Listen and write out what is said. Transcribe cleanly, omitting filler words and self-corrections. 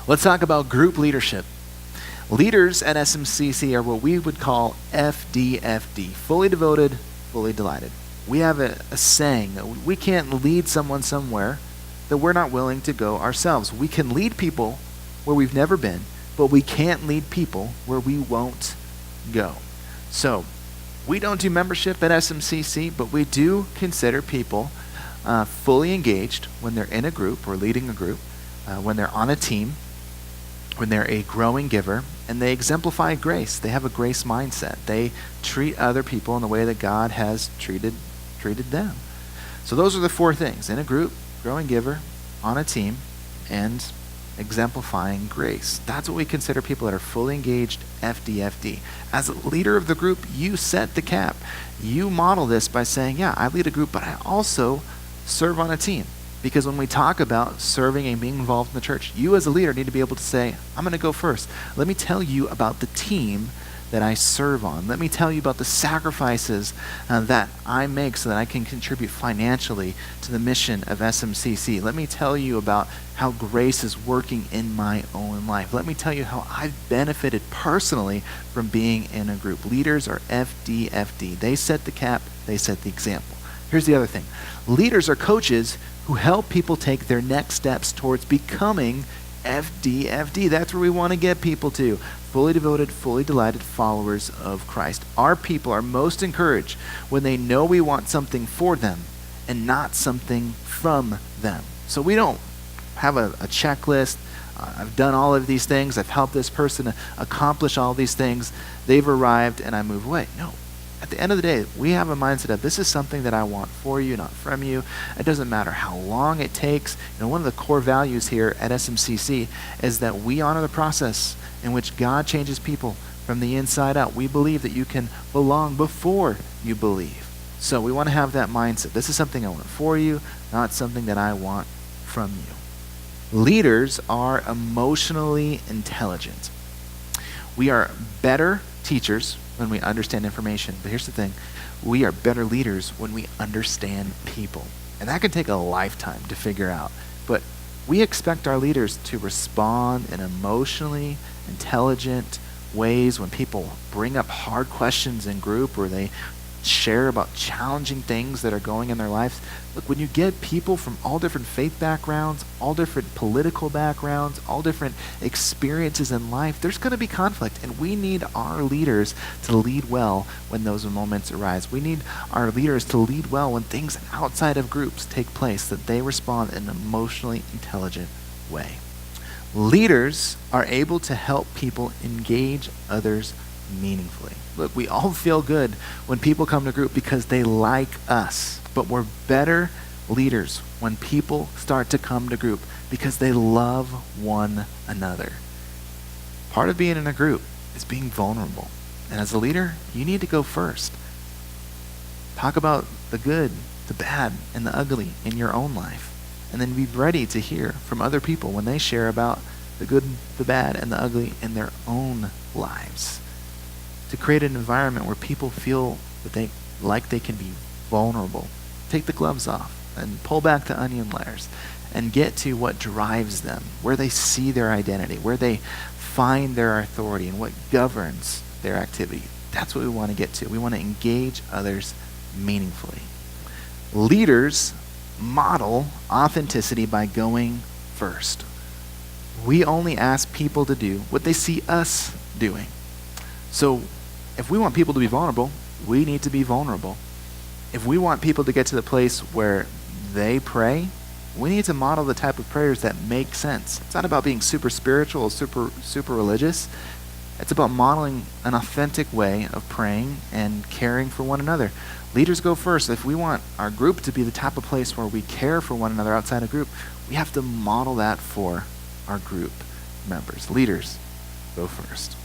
Let's talk about group leadership. Leaders at SMCC are what we would call FDFD, fully devoted, fully delighted. We have a saying that we can't lead someone somewhere that we're not willing to go ourselves. We can lead people where we've never been, but we can't lead people where we won't go. So, we don't do membership at SMCC, but we do consider people fully engaged when they're in a group or leading a group, when they're on a team, when they're a growing giver, and they exemplify grace. They have a grace mindset. They treat other people in the way that God has treated them. So those are the four things: in a group, growing giver, on a team, and exemplifying grace. That's what we consider people that are fully engaged, FDFD. As a leader of the group, you set the cap. You model this by saying, yeah, I lead a group, but I also serve on a team. Because when we talk about serving and being involved in the church, you as a leader need to be able to say, I'm going to go first. Let me tell you about the team that I serve on. Let me tell you about the sacrifices that I make so that I can contribute financially to the mission of SMCC. Let me tell you about how grace is working in my own life. Let me tell you how I've benefited personally from being in a group. Leaders are FDFD. They set the cap, they set the example. Here's the other thing. Leaders are coaches who help people take their next steps towards becoming FDFD. That's where we want to get people to. Fully devoted, fully delighted followers of Christ. Our people are most encouraged when they know we want something for them and not something from them. So we don't have a checklist. I've done all of these things. I've helped this person accomplish all these things. They've arrived and I move away. No. At the end of the day, we have a mindset of this is something that I want for you, not from you. It doesn't matter how long it takes. One of the core values here at SMCC is that we honor the process in which God changes people from the inside out. We believe that you can belong before you believe. So we want to have that mindset. This is something I want for you, not something that I want from you. Leaders are emotionally intelligent. We are better teachers when we understand information. But here's the thing. We are better leaders when we understand people. And that can take a lifetime to figure out. But we expect our leaders to respond in emotionally intelligent ways when people bring up hard questions in group or they share about challenging things that are going in their lives. Look, when you get people from all different faith backgrounds, all different political backgrounds, all different experiences in life, there's going to be conflict, and we need our leaders to lead well when those moments arise. We need our leaders to lead well when things outside of groups take place, that they respond in an emotionally intelligent way. Leaders are able to help people engage others meaningfully. Look, we all feel good when people come to group because they like us, but we're better leaders when people start to come to group because they love one another. Part of being in a group is being vulnerable. And as a leader, you need to go first. Talk about the good, the bad, and the ugly in your own life. And then be ready to hear from other people when they share about the good, the bad, and the ugly in their own lives. To create an environment where people feel that they can be vulnerable. Take the gloves off and pull back the onion layers and get to what drives them, where they see their identity, where they find their authority, and what governs their activity. That's what we want to get to. We want to engage others meaningfully. Leaders model authenticity by going first. We only ask people to do what they see us doing. So if we want people to be vulnerable, we need to be vulnerable. If we want people to get to the place where they pray, we need to model the type of prayers that make sense. It's not about being super spiritual or super religious. It's about modeling an authentic way of praying and caring for one another. Leaders go first. If we want our group to be the type of place where we care for one another outside a group, we have to model that for our group members. Leaders go first.